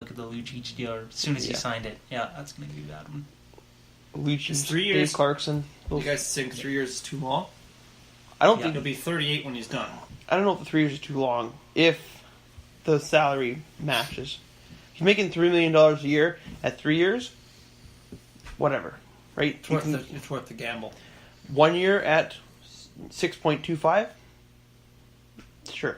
Look at the Lucic deal as soon as he signed it. Yeah, that's going to be a bad one. Lucic, 3 years. Dave Clarkson. You guys think 3 years is too long? I don't think He'll be 38 when he's done. I don't know if the 3 years is too long. If the salary matches, he's making $3 million a year at 3 years. Whatever, right? It's worth the gamble. 1 year at 6.25. Sure.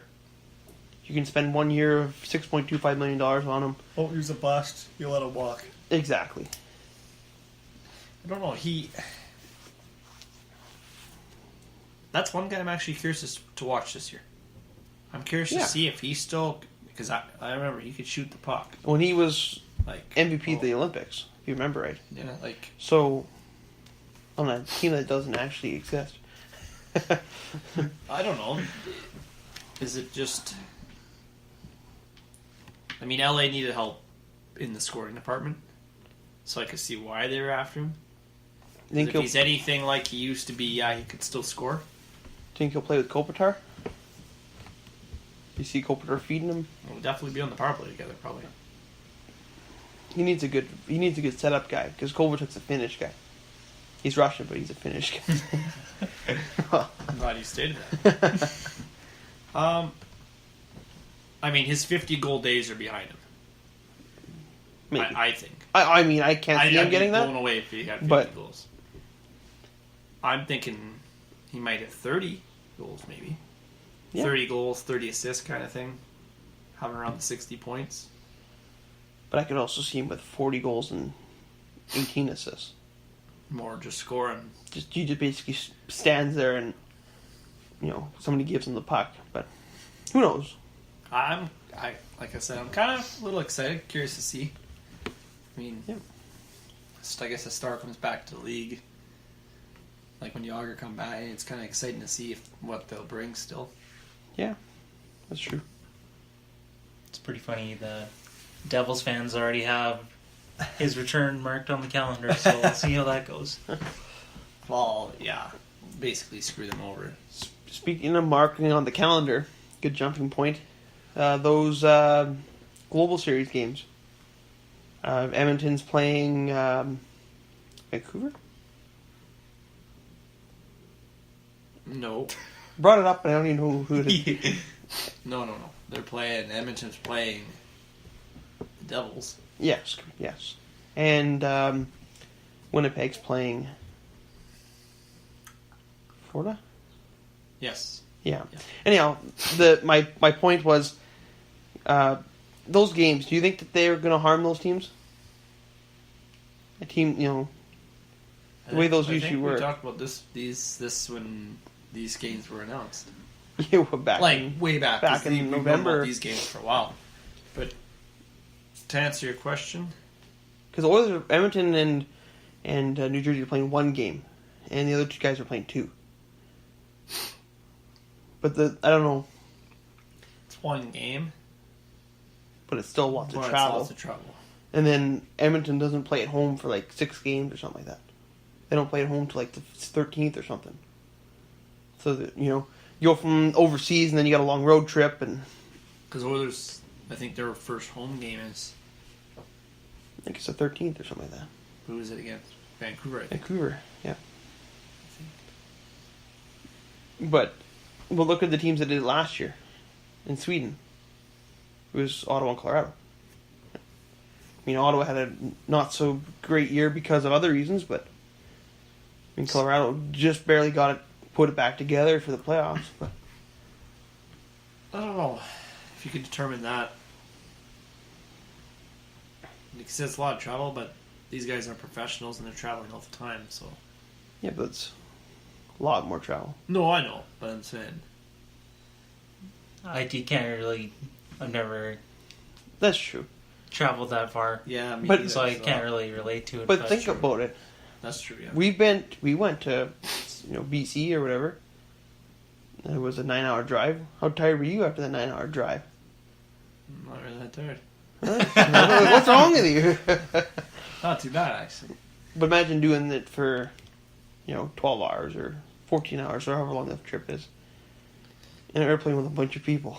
You can spend 1 year of $6.25 million on him. Oh, he's a bust. You let him walk. Exactly. I don't know. That's one guy I'm actually curious to watch this year. I'm curious to see if he's still, because I remember he could shoot the puck When he was like MVP of the Olympics, if you remember right. Yeah, like So, on a team that doesn't actually exist. I don't know. Is it just? I mean, LA needed help in the scoring department, so I could see why they were after him. If he's anything like he used to be, yeah, he could still score. Think he'll play with Kopitar? You see Kopitar feeding him? We'll definitely be on the power play together, probably. He needs a good setup guy because Kovacic a Finnish guy. He's Russian, but he's a Finnish guy. I'm glad you stated that. I mean, his 50-goal days are behind him. Maybe. I think. I mean, I can't see him getting that. I'd be blown away if he got 50 goals. I'm thinking he might have 30 goals, maybe. Yeah. 30 goals, 30 assists kind of thing. Having around the 60 points. But I could also see him with 40 goals and 18 assists. More just scoring. He just basically stands there and, somebody gives him the puck. But who knows? Like I said, I'm kind of a little excited, curious to see. I mean, I guess the star comes back to the league. Like when Yager come back, it's kind of exciting to see what they'll bring still. Yeah, that's true. It's pretty funny. The Devils fans already have his return marked on the calendar, so we'll see how that goes. Well, yeah, basically screw them over. Speaking of marking on the calendar, good jumping point. Those Global Series games. Edmonton's playing Vancouver? No. Brought it up, but I don't even know who it is. No. Edmonton's playing the Devils. Yes. And Winnipeg's playing Florida? Yes. Yeah. Anyhow, my point was, those games, do you think that they're going to harm those teams? A team, the way those usually were. We talked about this when these games were announced. Yeah, way back. Back in November. November. About these games for a while. But to answer your question, because Oilers, Edmonton, and New Jersey are playing one game, and the other two guys are playing two. But I don't know. It's one game. But it's still lots of travel. And then Edmonton doesn't play at home for like 6 games or something like that. They don't play at home till like the 13th or something. So that, you go from overseas and then you got a long road trip and. Because Oilers, I think their first home game is. I think it's the 13th or something like that. Who is it against? Vancouver, I think. Vancouver, yeah. But look at the teams that did it last year in Sweden. It was Ottawa and Colorado. I mean, Ottawa had a not so great year because of other reasons, but Colorado just barely put it back together for the playoffs. But I don't know if you could determine that. Because it's a lot of travel, but these guys are professionals and they're traveling all the time, so. Yeah, but it's a lot more travel. No, I know, but I'm saying. I've never. That's true. Traveled that far. Yeah, so I can't really relate to it. But think about it. That's true. Yeah. We went to BC or whatever. It was a 9-hour drive. How tired were you after that 9-hour drive? I'm not really that tired. What's wrong with you? Not too bad, actually. But imagine doing it for 12 hours or 14 hours or however long that trip is. In an airplane with a bunch of people.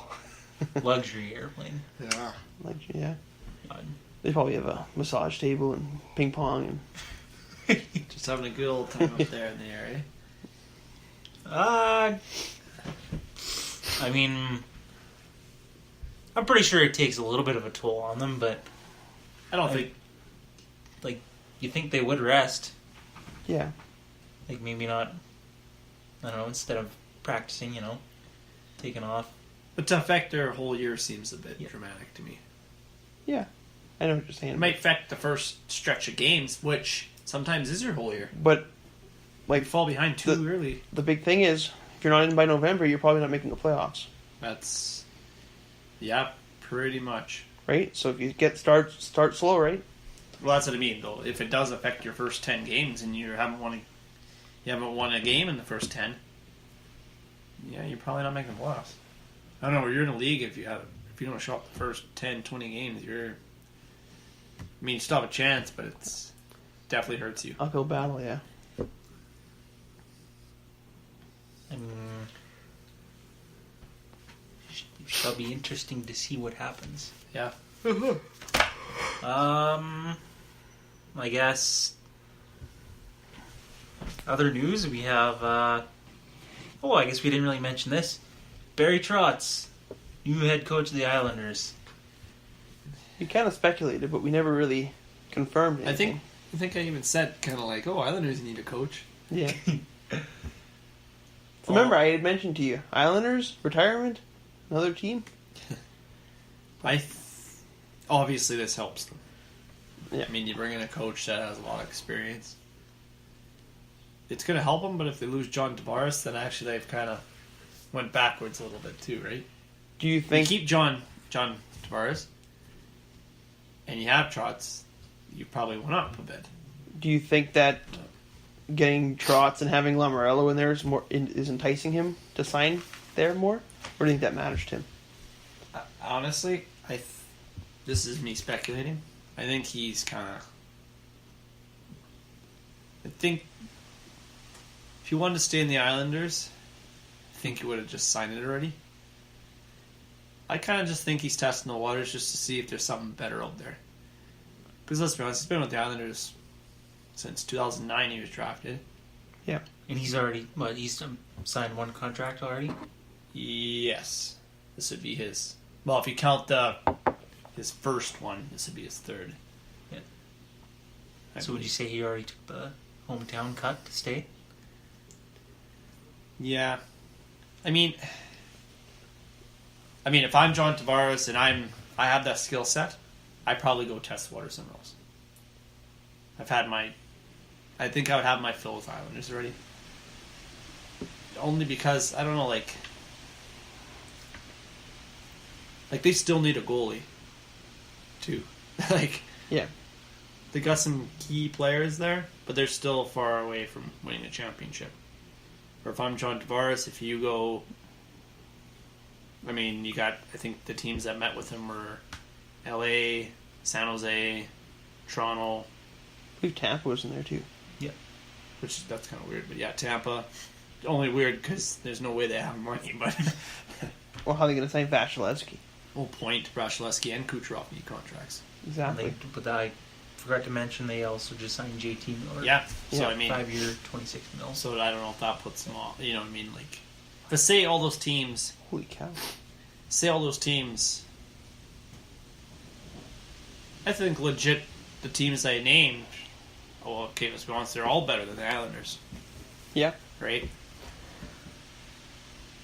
Luxury airplane. Yeah. Yeah. They probably have a massage table and ping pong and Just having a good old time up there in the area. I mean, I'm pretty sure it takes a little bit of a toll on them, but I don't think. like you think they would rest. yeah. Like maybe not. I don't know. Instead of practicing, taking off. But to affect their whole year seems a bit dramatic to me. Yeah. I know what you're saying. It might affect the first stretch of games, which sometimes is your whole year. But Like fall behind too early. the big thing is, if you're not in by November, you're probably not making the playoffs, That's pretty much. right? So if you start slow, right? Well, that's what I mean, though. If it does affect your first 10 games and you haven't won a game in the first 10, you're probably not making the playoffs. I don't know. You're in a league if you don't show up the first 10, 20 games, you still have a chance, but it's definitely hurts you. Uphill battle, yeah. I mean, it shall be interesting to see what happens. Yeah. I guess other news we have. I guess we didn't really mention this. Barry Trotz, new head coach of the Islanders. We kind of speculated, but we never really confirmed anything. I think I even said kind of like, Islanders need a coach. Yeah. Remember, I had mentioned to you, Islanders, retirement, another team. Obviously this helps them. Yeah. I mean, you bring in a coach that has a lot of experience. It's going to help them, but if they lose John Tavares, then actually they've kind of went backwards a little bit too, right? Do you If think... you keep John Tavares, and you have Trotz, you probably went up a bit. Do you think that getting Trotz and having Lamoriello in there is enticing him to sign there more? Or do you think that matters to him? Honestly, this is me speculating. I think he's kind of... I think if he wanted to stay in the Islanders, I think he would have just signed it already. I kind of just think he's testing the waters just to see if there's something better out there. Because let's be honest, he's been with the Islanders since 2009 he was drafted. Yeah. And he's already, he's signed one contract already? Yes. This would be his... Well, if you count his first one, this would be his third. Yeah. So would you say he already took the hometown cut to stay? Yeah. I mean, if I'm John Tavares and I have that skill set, I'd probably go test the water somewhere else. I think I would have my fill with Islanders already. Only because, I don't know, like they still need a goalie, too. Yeah. They got some key players there, but they're still far away from winning a championship. Or if I'm John Tavares, if you go... you got... I think the teams that met with him were LA, San Jose, Toronto. I believe Tampa was in there too. Yeah. Which, that's kind of weird. But yeah, Tampa. Only weird because there's no way they have money, but... Well, how are they going to sign Vasilevsky? Well, Point, Brashelewski, and Kucherov need contracts. Exactly. But I forgot to mention they also just signed JT Miller. Yeah. So, Yeah. 5-year, $26 million. So I don't know if that puts them all... You know what I mean? But say all those teams... Holy cow. I think legit the teams I named... Oh, okay, let's be honest, they're all better than the Islanders. Yeah. Right?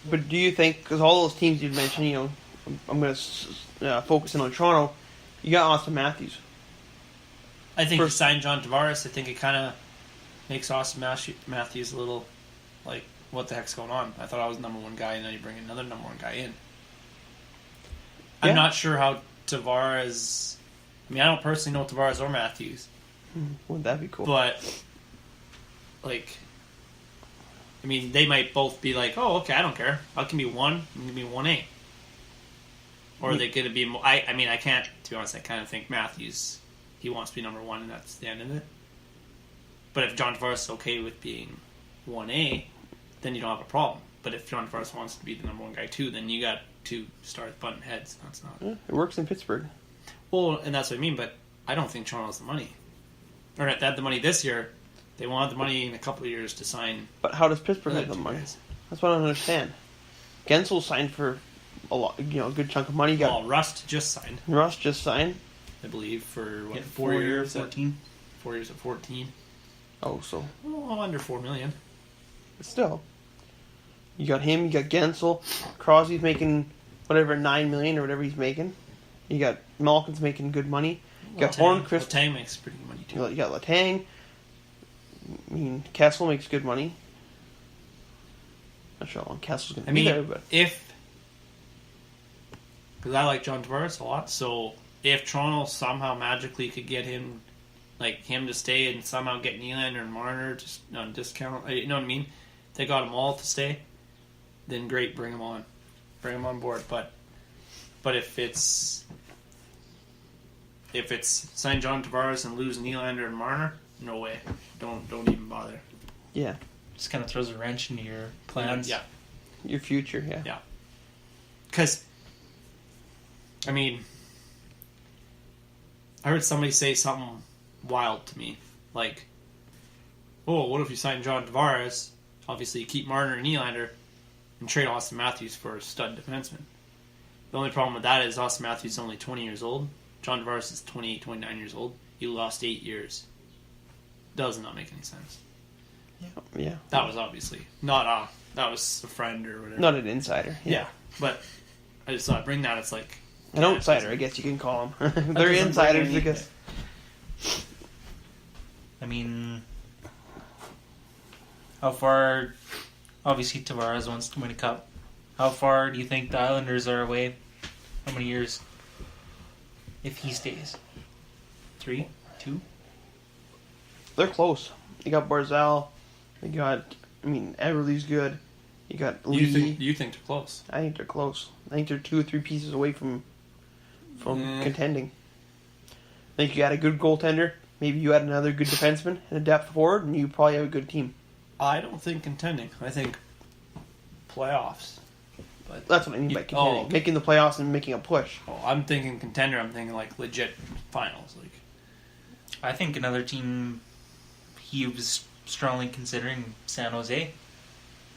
But do you think, because all those teams you've mentioned, I'm going to focus in on Toronto, you got Austin Matthews. I think you signed John Tavares. I think it kind of makes Austin Matthews a little like, what the heck's going on? I thought I was number one guy, and now you bring another number one guy in. Yeah. I'm not sure how Tavares... I don't personally know Tavares or Matthews. Wouldn't that be cool? But, they might both be like, oh, okay, I don't care. I can be one, I can be 1A. Or they could be... I can't... To be honest, I kind of think Matthews, he wants to be number one, and that's the end of it. But if John Tavares is okay with being 1A, then you don't have a problem. But if John Tavares wants to be the number one guy too, then you got to start butting heads. That's not... Yeah, it works in Pittsburgh. Well, and that's what I mean, but I don't think Toronto has the money. Or they had the money this year. They want the money in a couple of years to sign. But how does Pittsburgh have the two money? guys. That's what I don't understand. Gensel signed for a lot, a good chunk of money. You got Well, Rust just signed, Russ just signed. I believe, for what, Get 4 years? 14. 4 years at 14. Oh, so Well, under $4 million. but still, you got him. You got Gensel. Crosby's making whatever $9 million or whatever he's making. You got Malkin's making good money. You got Hornqvist. Letang makes pretty good money too. You got Letang. I mean, Kessel makes good money. Not sure how long Kessel's going to be there, but because I like John Tavares a lot, so if Toronto somehow magically could get him, like him to stay and somehow get Nylander and Marner just on discount, you know what I mean? They got them all to stay, then great, bring them on board. But if it's sign John Tavares and lose Nylander and Marner, no way, don't even bother. yeah, Just kind of throws a wrench into your plans. Yeah. your future, yeah. Yeah. Because, I mean, I heard somebody say something wild to me. Like, oh, what if you sign John Tavares? Obviously, you keep Marner and Nylander and trade Austin Matthews for a stud defenseman. The only problem with that is Austin Matthews is only 20 years old. John Tavares is 28, 29 years old. You lost 8 years. Does not make any sense. Yeah. That was obviously not that was a friend or whatever. Not an insider. Yeah, but I just thought bring that. It's like An outsider, I guess you can call them. They're insiders, I guess. I mean, how far? Obviously, Tavares wants to win a cup. How far do you think the Islanders are away? How many years? If he stays, 3, 2. They're close. You got Barzal. You got, Everly's good. You got Lee. you think they're close? I think they're close. I think they're 2 or 3 pieces away from contending. I think you got a good goaltender. Maybe you add another good defenseman and a depth forward, and you probably have a good team. I don't think contending. I think playoffs. But That's what I mean by contending. okay. Making the playoffs and making a push. Oh, I'm thinking contender. I'm thinking like legit finals. Like I think another team he was strongly considering San Jose.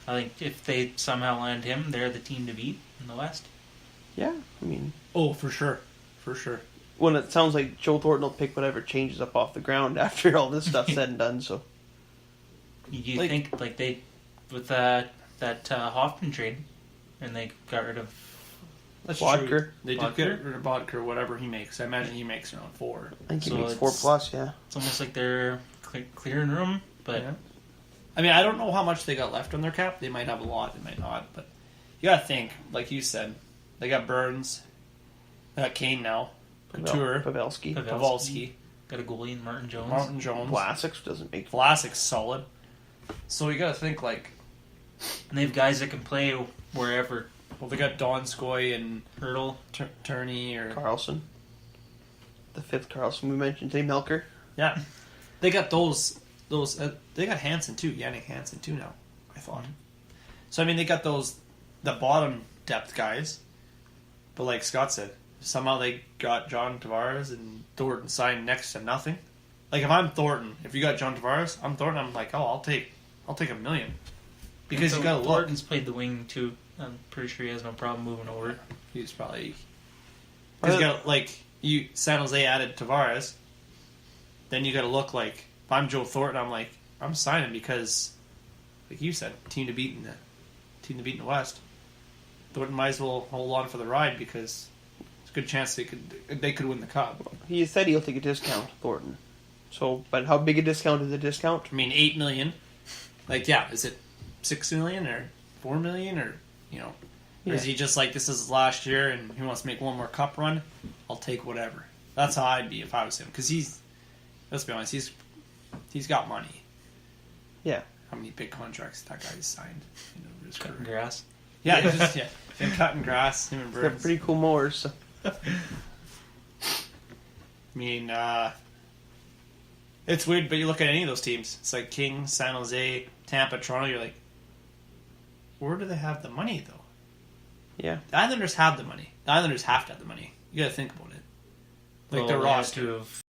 I think if they somehow land him, they're the team to beat in the West. Yeah, for sure. when it sounds like Joe Thornton will pick whatever changes up off the ground after all this stuff's said and done. So You think like they with that Hoffman trade, and they got rid of That's Bodker. true. They did Bodker? get rid of Bodker, whatever he makes. I imagine he makes around 4. I think he So makes it's- 4+. Yeah, It's almost like they're clearing room, but Yeah. I mean, I don't know how much they got left on their cap. They might have a lot, they might not. But you gotta think, like you said, they got Burns, they got Kane now, Couture, Pavelski, Pavelski, got a goalie in Martin Jones. Martin Jones, Vlasic doesn't make. Vlasic's solid. So you gotta think like, And they have guys that can play wherever. well, they got Donskoy and Hurdle. Turney or Carlson, the 5th Carlson we mentioned today, Melker. yeah, they got those. They got Hansen too, Yannick Hansen too now. I thought. So I mean, they got the bottom depth guys, but like Scott said, somehow they got John Tavares and Thornton signed next to nothing. Like if I'm Thornton, if you got John Tavares, I'm Thornton. I'm like, oh, I'll take $1 million because you got to look. Thornton's played the wing too. I'm pretty sure he has no problem moving over. He's probably because you got San Jose added Tavares. Then you got to look like if I'm Joe Thornton, I'm like I'm signing because, like you said, team to beat in the West. Thornton might as well hold on for the ride because it's a good chance they could win the cup. He said he'll take a discount, Thornton. So, but how big a discount is a discount? I mean, $8 million. Like, yeah, is it $6 million or $4 million or or is he just like this is his last year and he wants to make one more cup run? I'll take whatever. That's how I'd be if I was him because let's be honest, he's got money. Yeah. How many big contracts that guy's signed? His Cutting career. grass. Yeah, he's just him cutting grass, him and He's got Burns. pretty cool mowers. So. I mean, it's weird, but you look at any of those teams. It's like Kings, San Jose, Tampa, Toronto. You're like, where do they have the money though? Yeah. The Islanders have the money. The Islanders have to have the money. You got to think about it. Like Well, the they had roster. to have